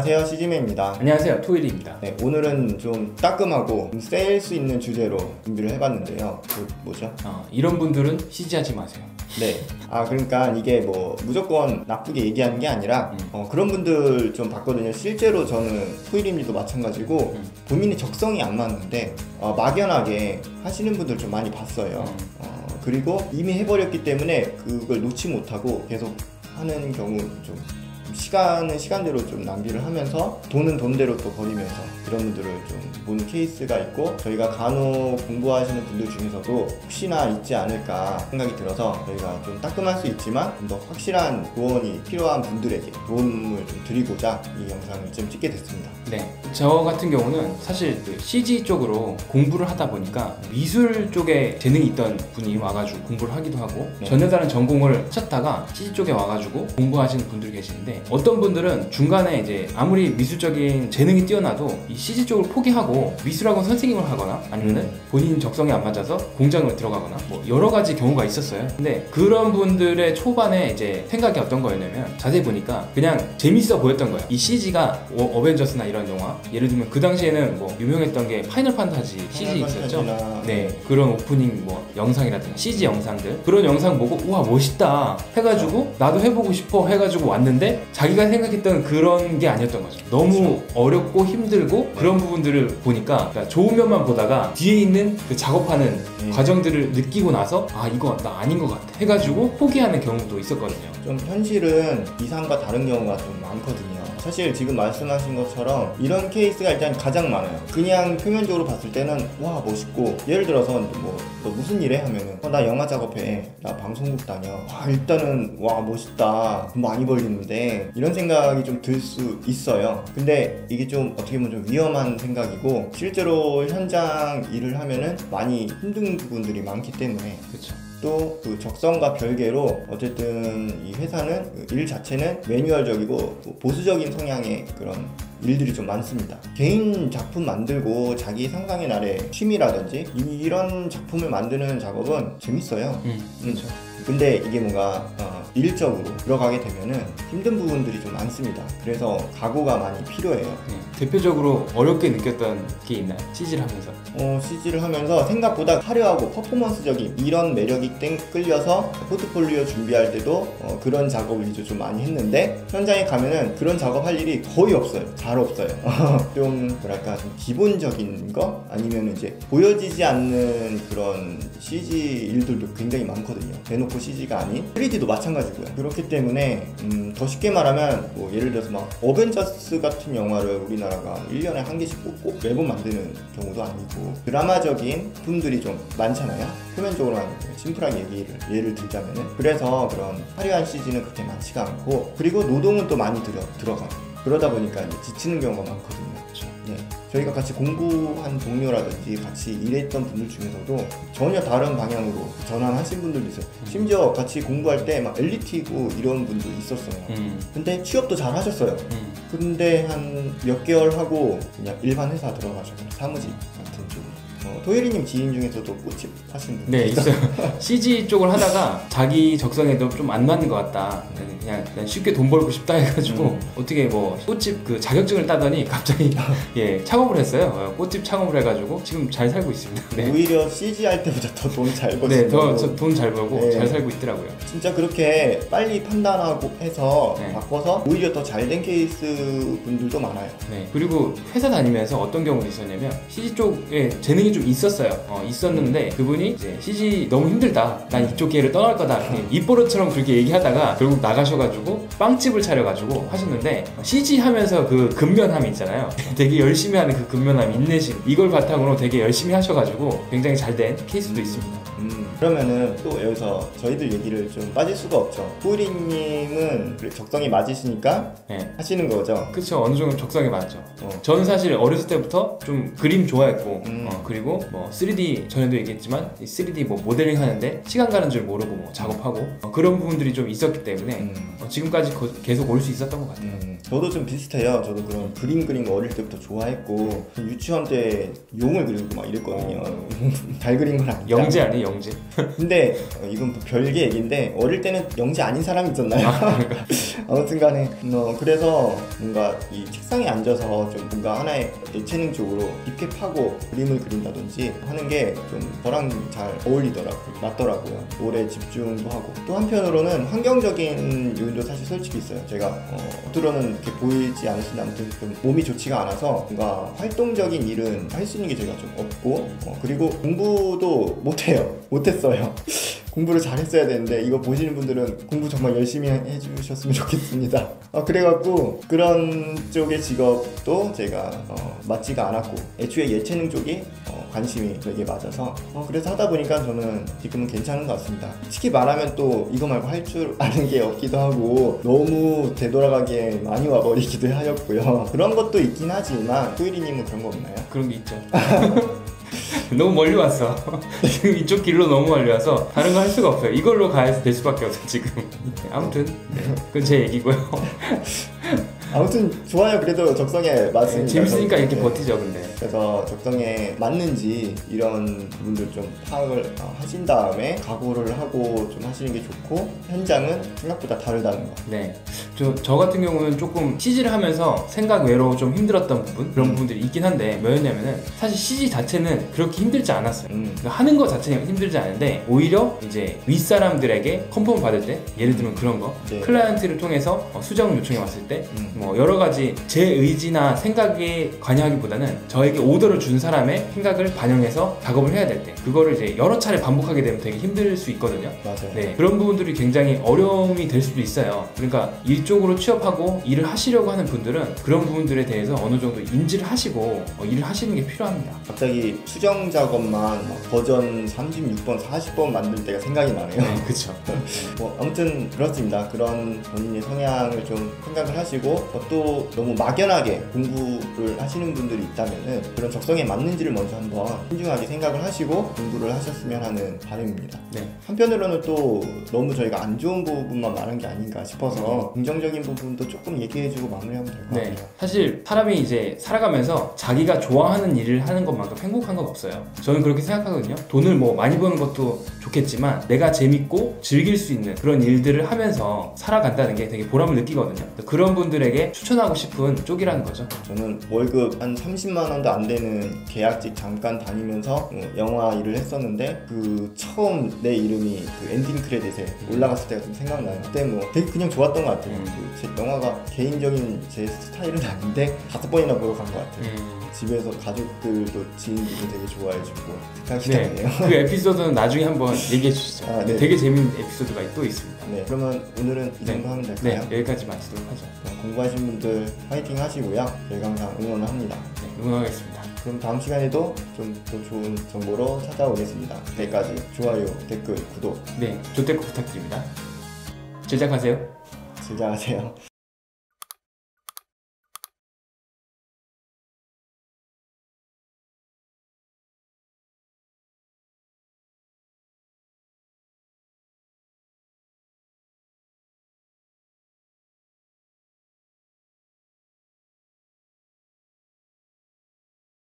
안녕하세요, CG맨입니다. 안녕하세요, 토일입니다. 네, 오늘은 좀 따끔하고 셀 수 있는 주제로 준비를 해봤는데요. 뭐죠? 이런 분들은 CG하지 마세요. 네. 그러니까 이게 뭐 무조건 나쁘게 얘기하는 게 아니라 그런 분들 좀 봤거든요. 실제로 저는 토일님도 마찬가지고 본인의 적성이 안 맞는데 막연하게 하시는 분들 좀 많이 봤어요. 그리고 이미 해버렸기 때문에 그걸 놓지 못하고 계속 하는 경우 좀 시간은 시간대로 좀 낭비를 하면서 돈은 돈대로 또 버리면서 그런 분들을 좀 보는 케이스가 있고, 저희가 간혹 공부하시는 분들 중에서도 혹시나 있지 않을까 생각이 들어서 저희가 좀 따끔할 수 있지만 좀 더 확실한 조언이 필요한 분들에게 도움을 좀 드리고자 이 영상을 좀 찍게 됐습니다. 네, 저 같은 경우는 사실 그 CG 쪽으로 공부를 하다 보니까 미술 쪽에 재능이 있던 분이 와가지고 공부를 하기도 하고, 네. 전혀 다른 전공을 하셨다가 CG 쪽에 와가지고 공부하시는 분들이 계시는데, 어떤 분들은 중간에 이제 아무리 미술적인 재능이 뛰어나도 이 CG 쪽을 포기하고 미술학원 선생님을 하거나 아니면은 본인 적성에 안 맞아서 공장을 들어가거나 뭐 여러 가지 경우가 있었어요. 근데 그런 분들의 초반에 이제 생각이 어떤 거였냐면, 자세히 보니까 그냥 재밌어 보였던 거예요. 이 CG가 어벤져스나 이런 영화, 예를 들면 그 당시에는 뭐 유명했던 게 파이널 판타지 CG 있었죠. 네, 그런 오프닝 뭐 영상이라든가 CG 영상들, 그런 영상 보고 우와 멋있다 해가지고 나도 해보고 싶어 해가지고 왔는데, 자기가 생각했던 그런 게 아니었던 거죠. 너무 어렵고 힘들고 그런 부분들을 보니까, 그러니까 좋은 면만 보다가 뒤에 있는 그 작업하는 과정들을 느끼고 나서 이거 나 아닌 것 같아 해가지고 포기하는 경우도 있었거든요. 좀 현실은 이상과 다른 경우가 좀 많거든요. 사실 지금 말씀하신 것처럼 이런 케이스가 일단 가장 많아요. 그냥 표면적으로 봤을 때는 와 멋있고, 예를 들어서 뭐 너 무슨 일 해? 하면은 나 영화 작업해, 나 방송국 다녀. 일단은 와 멋있다, 돈 많이 벌리는데, 이런 생각이 좀 들 수 있어요. 근데 이게 좀 어떻게 보면 좀 위험한 생각이고, 실제로 현장 일을 하면은 많이 힘든 부분들이 많기 때문에, 그렇죠. 또 그 적성과 별개로 어쨌든 이 회사는 일 자체는 매뉴얼적이고 보수적인 성향의 그런 일들이 좀 많습니다. 개인 작품 만들고 자기 상상의 나래 취미라든지 이런 작품을 만드는 작업은 재밌어요. 그렇죠. 근데 이게 뭔가 일적으로 들어가게 되면은 힘든 부분들이 좀 많습니다. 그래서 각오가 많이 필요해요. 대표적으로 어렵게 느꼈던 게 있나요? CG를 하면서? CG를 하면서 생각보다 화려하고 퍼포먼스적인 이런 매력이 끌려서 포트폴리오 준비할 때도 그런 작업을 이제 좀 많이 했는데, 현장에 가면은 그런 작업할 일이 거의 없어요. 잘 없어요. 좀 뭐랄까 좀 기본적인 거, 아니면 이제 보여지지 않는 그런 CG 일들도 굉장히 많거든요. 대놓고 CG가 아닌 3D도 마찬가지고요. 그렇기 때문에 더 쉽게 말하면 뭐 예를 들어서 막 어벤져스 같은 영화를 우리나라가 1년에 한 개씩 꼭 매번 만드는 경우도 아니고, 드라마적인 분들이 좀 많잖아요. 표면적으로만 심플하게 예를 들자면은. 그래서 그런 화려한 CG는 그렇게 많지가 않고, 그리고 노동은 또 많이 들어가요. 그러다 보니까 이제 지치는 경우가 많거든요. 네. 저희가 같이 공부한 동료라든지 같이 일했던 분들 중에서도 전혀 다른 방향으로 전환하신 분들도 있어요. 심지어 같이 공부할 때 막 엘리트이고 이런 분도 있었어요. 근데 취업도 잘 하셨어요. 근데 한 몇 개월 하고 그냥 일반 회사 들어가셨어요. 사무직 같은 쪽으로. 토일이님 지인 중에서도 꽃집 하신 분? 네, 있어요. CG 쪽을 하다가 자기 적성에도 좀 안 맞는 것 같다, 그냥 쉽게 돈 벌고 싶다 해가지고 어떻게 뭐 꽃집 그 자격증을 따더니 갑자기 창업을 했어요. 꽃집 창업을 해가지고 지금 잘 살고 있습니다. 네. 오히려 CG 할 때보다 더 돈 잘 벌고, 네, 더 돈 잘 벌고 잘 살고 있더라고요. 진짜 그렇게 빨리 판단하고 해서 바꿔서 오히려 더 잘 된 케이스 분들도 많아요. 네, 그리고 회사 다니면서 어떤 경우도 있었냐면, CG 쪽에 재능이 좀 있었어요. 있었는데 그분이 이제 CG 너무 힘들다, 난 이쪽 기회를 떠날 거다, 입버릇처럼 그렇게 얘기하다가 결국 나가셔가지고 빵집을 차려가지고 하셨는데, CG 하면서 그 근면함이 있잖아요. 되게 열심히 하는 그 근면함, 인내심, 이걸 바탕으로 되게 열심히 하셔가지고 굉장히 잘 된 케이스도 있습니다. 그러면은 또 여기서 저희들 얘기를 좀 빠질 수가 없죠. 토일이님은 적성이 맞으시니까 하시는 거죠? 그쵸, 어느 정도 적성에 맞죠. 저는 사실 어렸을 때부터 좀 그림 좋아했고 그림 그리고 뭐 3D 전에도 얘기했지만 이 3D 뭐 모델링 하는데 시간 가는 줄 모르고 뭐 작업하고 그런 부분들이 좀 있었기 때문에 지금까지 계속 올 수 있었던 것 같아요. 저도 좀 비슷해요. 저도 그런 그림 그리는 거 어릴 때부터 좋아했고 유치원 때 용을 그리고 막 이랬거든요. 잘 그린 건 아니다. 영재 아니에요, 영재? 근데 이건 또 별개 얘기인데 어릴 때는 영재 아닌 사람이 있었나요? 아무튼간에 그래서 뭔가 이 책상에 앉아서 좀 뭔가 하나의 예체능 쪽으로 깊게 파고 그림을 그린다든지 하는 게 좀 저랑 잘 어울리더라고요. 맞더라고요. 오래 집중도 하고 또 한편으로는 환경적인 요인도 사실 솔직히 있어요. 제가 겉으로는 이렇게 보이지 않으시는데 아무튼 좀 몸이 좋지가 않아서 뭔가 활동적인 일은 할 수 있는 게 제가 좀 없고 그리고 공부도 못했어요. 공부를 잘했어야 되는데 이거 보시는 분들은 공부 정말 열심히 해주셨으면 좋겠습니다. 그래갖고 그런 쪽의 직업도 제가 맞지가 않았고 애초에 예체능 쪽이 관심이 되게 맞아서 그래서 하다 보니까 저는 지금은 괜찮은 것 같습니다. 솔직히 말하면 또 이거 말고 할 줄 아는 게 없기도 하고 너무 되돌아가기에 많이 와버리기도 하였고요. 그런 것도 있긴 하지만 토이리님은 그런 거 없나요? 그런 게 있죠. 너무 멀리 왔어. 지금 이쪽 길로 너무 멀리 와서 다른 거 할 수가 없어요. 이걸로 가야 될 수밖에 없어 지금. 아무튼 그건 제 얘기고요. 아무튼 좋아요. 그래도 적성에 맞습니다. 재밌으니까 이렇게 버티죠. 근데 그래서 적성에 맞는지 이런 부분들 좀 파악을 하신 다음에 각오를 하고 좀 하시는 게 좋고 현장은 생각보다 다르다는 거. 네, 저 같은 경우는 조금 CG를 하면서 생각 외로 좀 힘들었던 부분 그런 부분들이 있긴 한데 뭐였냐면은 사실 CG 자체는 그렇게 힘들지 않았어요. 그러니까 하는 거 자체는 힘들지 않은데 오히려 이제 윗사람들에게 컨펌 받을 때 예를 들면 그런 거 네. 클라이언트를 통해서 수정 요청이 왔을 때 뭐 여러 가지 제 의지나 생각에 관여하기보다는 저에게 오더를 준 사람의 생각을 반영해서 작업을 해야 될 때 그거를 이제 여러 차례 반복하게 되면 되게 힘들 수 있거든요. 맞아요. 네, 그런 부분들이 굉장히 어려움이 될 수도 있어요. 그러니까 일 쪽으로 취업하고 일을 하시려고 하는 분들은 그런 부분들에 대해서 어느 정도 인지를 하시고 일을 하시는 게 필요합니다. 갑자기 수정 작업만 막 버전 36번, 40번 만들 때가 생각이 나네요. 네, 그렇죠. 아무튼 그렇습니다. 그런 본인의 성향을 좀 생각을 하시고 또 너무 막연하게 공부를 하시는 분들이 있다면은 그런 적성에 맞는지를 먼저 한번 신중하게 생각을 하시고 공부를 하셨으면 하는 바람입니다. 네. 한편으로는 또 너무 저희가 안 좋은 부분만 말한 게 아닌가 싶어서 긍정적인 부분도 조금 얘기해주고 마무리하면 될 것 네, 같아요. 사실 사람이 이제 살아가면서 자기가 좋아하는 일을 하는 것만큼 행복한 건 없어요. 저는 그렇게 생각하거든요. 돈을 뭐 많이 버는 것도 좋겠지만 내가 재밌고 즐길 수 있는 그런 일들을 하면서 살아간다는 게 되게 보람을 느끼거든요. 그런 분들에게 추천하고 싶은 쪽이라는 거죠. 저는 월급 한 30만 원도 안 되는 계약직 잠깐 다니면서 영화 일을 했었는데 그 처음 내 이름이 그 엔딩 크레딧에 올라갔을 때가 좀 생각나요. 그때 뭐 되게 그냥 좋았던 것 같아요. 제 영화가 개인적인 제 스타일은 아닌데 5번이나 보러 간 것 같아요. 집에서 가족들도 지인들도 되게 좋아해주고 생각이 나네요. 그 에피소드는 나중에 한번 얘기해 주시죠. 네. 되게 재밌는 에피소드가 또 있습니다. 네, 그러면 오늘은 이 정도 하면 될까요? 네, 여기까지 마치도록 하죠. 공부하신 분들 파이팅 하시고요. 저희가 항상 응원을 합니다. 네, 응원하겠습니다. 그럼 다음 시간에도 좀 더 좋은 정보로 찾아오겠습니다. 그때까지 좋아요, 댓글, 구독 네, 조태구 부탁드립니다. 제작하세요. 즐겨하세요.